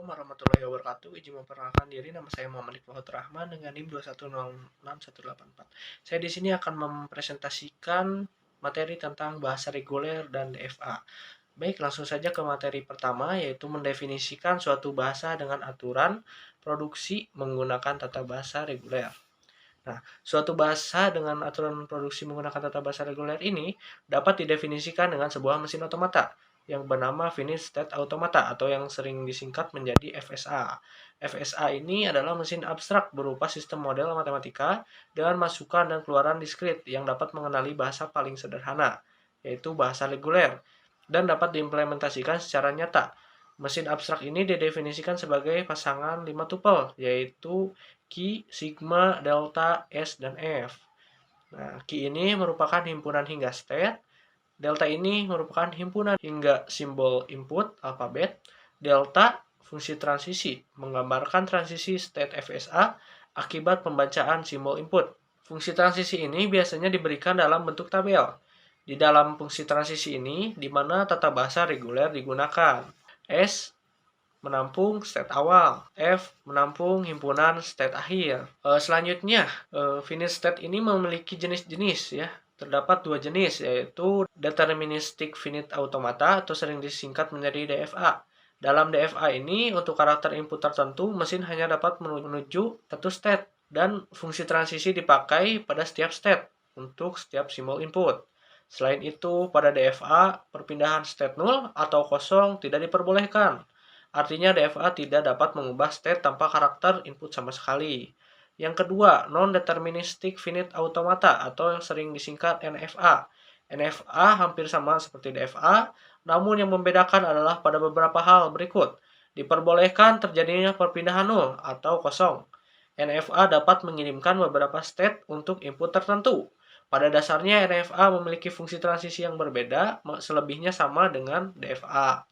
Assalamualaikum warahmatullahi wabarakatuh. Izin memperkenalkan diri, nama saya Muhammad Iqbal Rahman dengan NIM 2106184. Saya di sini akan mempresentasikan materi tentang bahasa reguler dan DFA. Baik, langsung saja ke materi pertama, yaitu mendefinisikan suatu bahasa dengan aturan produksi menggunakan tata bahasa reguler. Nah, suatu bahasa dengan aturan produksi menggunakan tata bahasa reguler ini dapat didefinisikan dengan sebuah mesin otomata yang bernama Finite State Automata atau yang sering disingkat menjadi FSA. FSA ini adalah mesin abstrak berupa sistem model matematika dengan masukan dan keluaran diskrit yang dapat mengenali bahasa paling sederhana, yaitu bahasa reguler, dan dapat diimplementasikan secara nyata. Mesin abstrak ini didefinisikan sebagai pasangan 5 tupel, yaitu Q, sigma, delta, S, dan F. Nah, Q ini merupakan himpunan hingga state, delta ini merupakan himpunan hingga simbol input, alfabet, delta, fungsi transisi, menggambarkan transisi state FSA akibat pembacaan simbol input. Fungsi transisi ini biasanya diberikan dalam bentuk tabel. Di dalam fungsi transisi ini, di mana tata bahasa reguler digunakan. S menampung state awal, F menampung himpunan state akhir. Selanjutnya, finite state ini memiliki jenis-jenis ya. Terdapat dua jenis, yaitu deterministic finite automata atau sering disingkat menjadi DFA. Dalam DFA ini, untuk karakter input tertentu, mesin hanya dapat menuju satu state dan fungsi transisi dipakai pada setiap state untuk setiap simbol input. Selain itu, pada DFA, perpindahan state null atau kosong tidak diperbolehkan. Artinya DFA tidak dapat mengubah state tanpa karakter input sama sekali. Yang kedua, non-deterministic finite automata atau yang sering disingkat NFA. NFA hampir sama seperti DFA, namun yang membedakan adalah pada beberapa hal berikut. Diperbolehkan terjadinya perpindahan nol atau kosong. NFA dapat mengirimkan beberapa state untuk input tertentu. Pada dasarnya NFA memiliki fungsi transisi yang berbeda, selebihnya sama dengan DFA.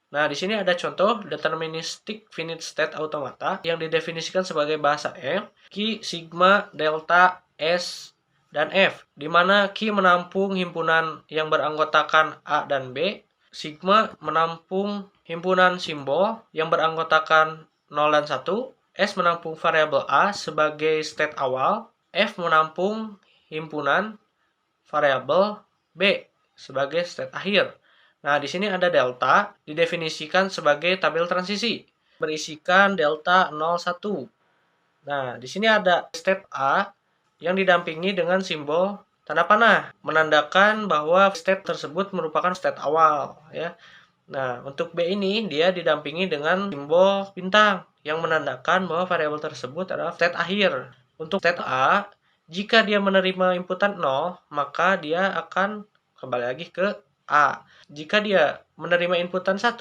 Nah, di sini ada contoh deterministic finite state automata yang didefinisikan sebagai bahasa M, Q, sigma, delta, S, dan F, di mana Q menampung himpunan yang beranggotakan A dan B, sigma menampung himpunan simbol yang beranggotakan 0 dan 1, S menampung variabel A sebagai state awal, F menampung himpunan variabel B sebagai state akhir. Nah, di sini ada delta, didefinisikan sebagai tabel transisi, berisikan delta 01. Nah, di sini ada state A yang didampingi dengan simbol tanda panah, menandakan bahwa state tersebut merupakan state awal, ya. Nah, untuk B ini dia didampingi dengan simbol bintang yang menandakan bahwa variabel tersebut adalah state akhir. Untuk state A, jika dia menerima inputan 0, maka dia akan kembali lagi ke A. Jika dia menerima inputan 1,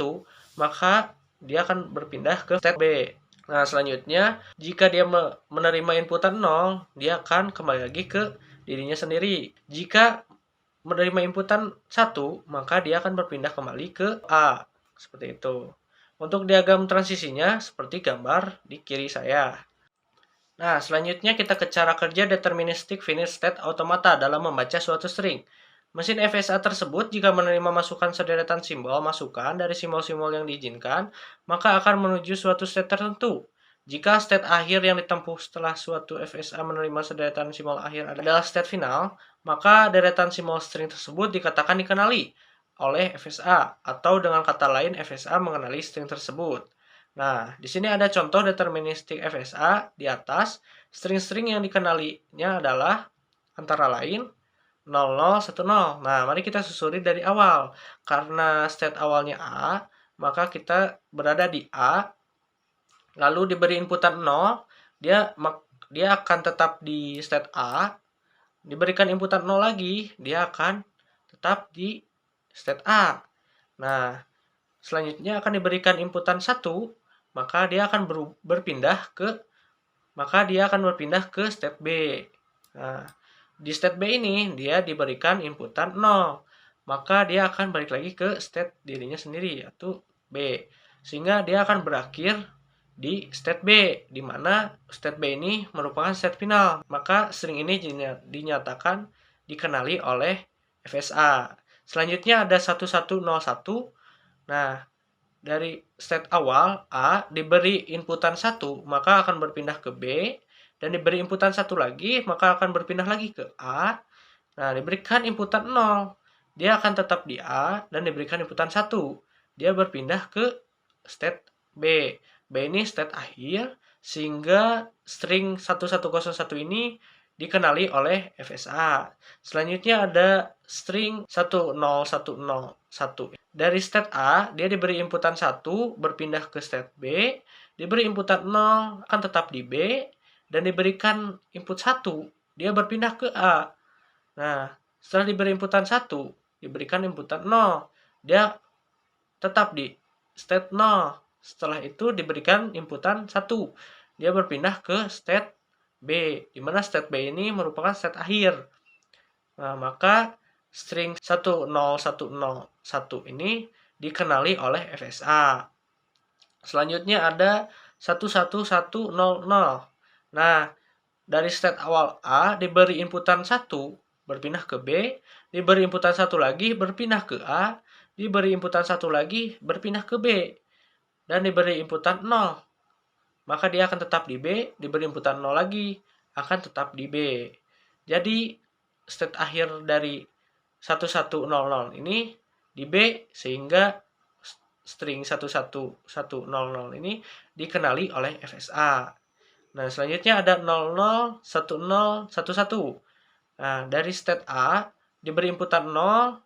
maka dia akan berpindah ke state B. Nah, selanjutnya, jika dia menerima inputan 0, dia akan kembali lagi ke dirinya sendiri. Jika menerima inputan 1, maka dia akan berpindah kembali ke A. Seperti itu. Untuk diagram transisinya, seperti gambar di kiri saya. Nah, selanjutnya kita ke cara kerja deterministic finite state automata dalam membaca suatu string. Mesin FSA tersebut jika menerima masukan sederetan simbol masukan dari simbol-simbol yang diizinkan, maka akan menuju suatu state tertentu. Jika state akhir yang ditempuh setelah suatu FSA menerima sederetan simbol akhir adalah state final, maka deretan simbol string tersebut dikatakan dikenali oleh FSA, atau dengan kata lain FSA mengenali string tersebut. Nah, di sini ada contoh deterministic FSA di atas. String-string yang dikenalinya adalah antara lain 0010. Nah, mari kita susuri dari awal. Karena state awalnya A, maka kita berada di A. Lalu diberi inputan 0, dia akan tetap di state A. Diberikan inputan 0 lagi, dia akan tetap di state A. Nah, selanjutnya akan diberikan inputan 1, maka dia akan berpindah ke state B. Nah, di state B ini dia diberikan inputan 0, maka dia akan balik lagi ke state dirinya sendiri, yaitu B. Sehingga dia akan berakhir di state B, di mana state B ini merupakan state final. Maka string ini dinyatakan dikenali oleh FSA. Selanjutnya ada 1101. Nah, dari state awal A diberi inputan 1, maka akan berpindah ke B, dan diberi inputan 1 lagi, maka akan berpindah lagi ke A. Nah, diberikan inputan 0, dia akan tetap di A, dan diberikan inputan 1, dia berpindah ke state B. B ini state akhir, sehingga string 1101 ini dikenali oleh FSA. Selanjutnya ada string 10101. Dari state A, dia diberi inputan 1, berpindah ke state B, diberi inputan 0, akan tetap di B, dan diberikan input 1, dia berpindah ke A. Nah, setelah diberi inputan 1, diberikan inputan 0, dia tetap di state 0. Setelah itu diberikan inputan 1, dia berpindah ke state B, di mana state B ini merupakan state akhir. Nah, maka string 10101 ini dikenali oleh FSA. Selanjutnya ada 11100. Nah, dari state awal A diberi inputan 1, berpindah ke B, diberi inputan 1 lagi, berpindah ke A, diberi inputan 1 lagi, berpindah ke B, dan diberi inputan 0. Maka dia akan tetap di B, diberi inputan 0 lagi, akan tetap di B. Jadi, state akhir dari 1100 ini di B, sehingga string 11100 ini dikenali oleh FSA. Nah, selanjutnya ada 001011. Nah, dari state A diberi inputan 0,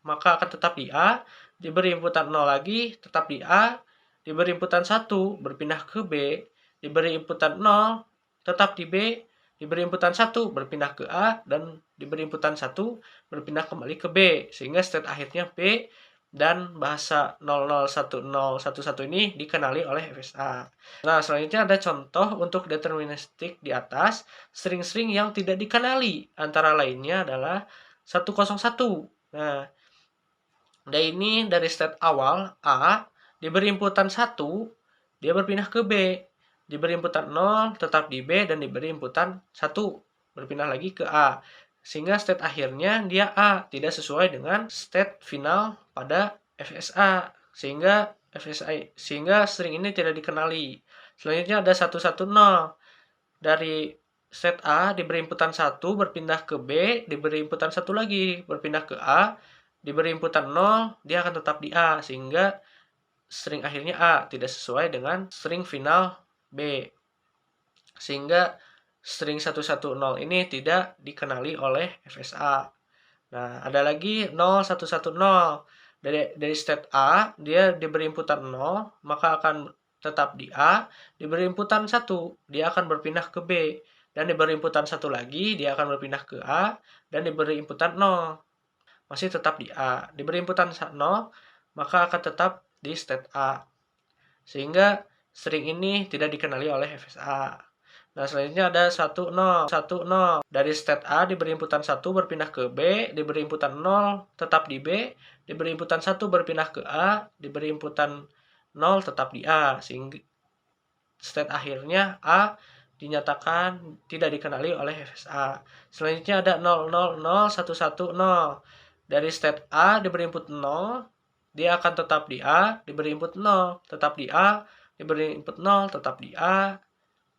maka akan tetap di A, diberi inputan 0 lagi, tetap di A, diberi inputan 1, berpindah ke B, diberi inputan 0, tetap di B, diberi inputan 1, berpindah ke A, dan diberi inputan 1, berpindah kembali ke B, sehingga state akhirnya B, dan bahasa 001011 ini dikenali oleh FSA. Nah, selanjutnya ada contoh untuk deterministik di atas, string-string yang tidak dikenali, antara lainnya adalah 101. Nah, ini dari state awal A, diberi inputan 1, dia berpindah ke B, diberi inputan 0, tetap di B, dan diberi inputan 1, berpindah lagi ke A. Sehingga state akhirnya dia A, tidak sesuai dengan state final pada FSA. Sehingga string ini tidak dikenali. Selanjutnya ada 110. Dari state A diberi inputan 1, berpindah ke B, diberi inputan 1 lagi, berpindah ke A, diberi inputan 0, dia akan tetap di A, sehingga string akhirnya A, tidak sesuai dengan string final B. Sehingga string 110 ini tidak dikenali oleh FSA. Nah, ada lagi 0110. Dari state A, dia diberi inputan 0, maka akan tetap di A, diberi inputan 1, dia akan berpindah ke B, dan diberi inputan 1 lagi, dia akan berpindah ke A, dan diberi inputan 0, masih tetap di A. Diberi inputan 0, maka akan tetap di state A. Sehingga string ini tidak dikenali oleh FSA. Nah, selanjutnya ada 1010. Dari state A diberi inputan 1, berpindah ke B, diberi inputan 0, tetap di B, diberi inputan 1, berpindah ke A, diberi inputan 0, tetap di A. Sehingga state akhirnya A dinyatakan tidak dikenali oleh FSA. Selanjutnya ada 000110. Dari state A diberi input 0, dia akan tetap di A, diberi input 0, tetap di A, diberi input 0, tetap di A,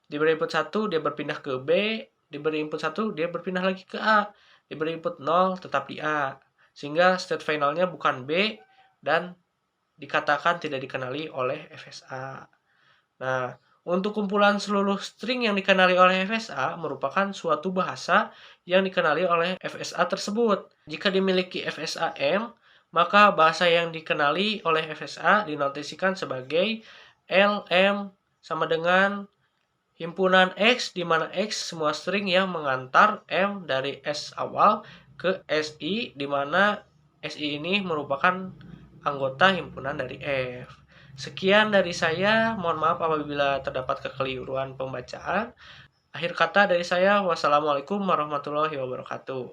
diberi input 1, dia berpindah ke B, diberi input 1, dia berpindah lagi ke A, diberi input 0, tetap di A. Sehingga state finalnya bukan B, dan dikatakan tidak dikenali oleh FSA. Nah, untuk kumpulan seluruh string yang dikenali oleh FSA merupakan suatu bahasa yang dikenali oleh FSA tersebut. Jika dimiliki FSA M, maka bahasa yang dikenali oleh FSA dinotasikan sebagai LM sama dengan himpunan X, di mana X semua string yang mengantar M dari S awal ke SI, di mana SI ini merupakan anggota himpunan dari F. Sekian dari saya, mohon maaf apabila terdapat kekeliruan pembacaan. Akhir kata dari saya, wassalamualaikum warahmatullahi wabarakatuh.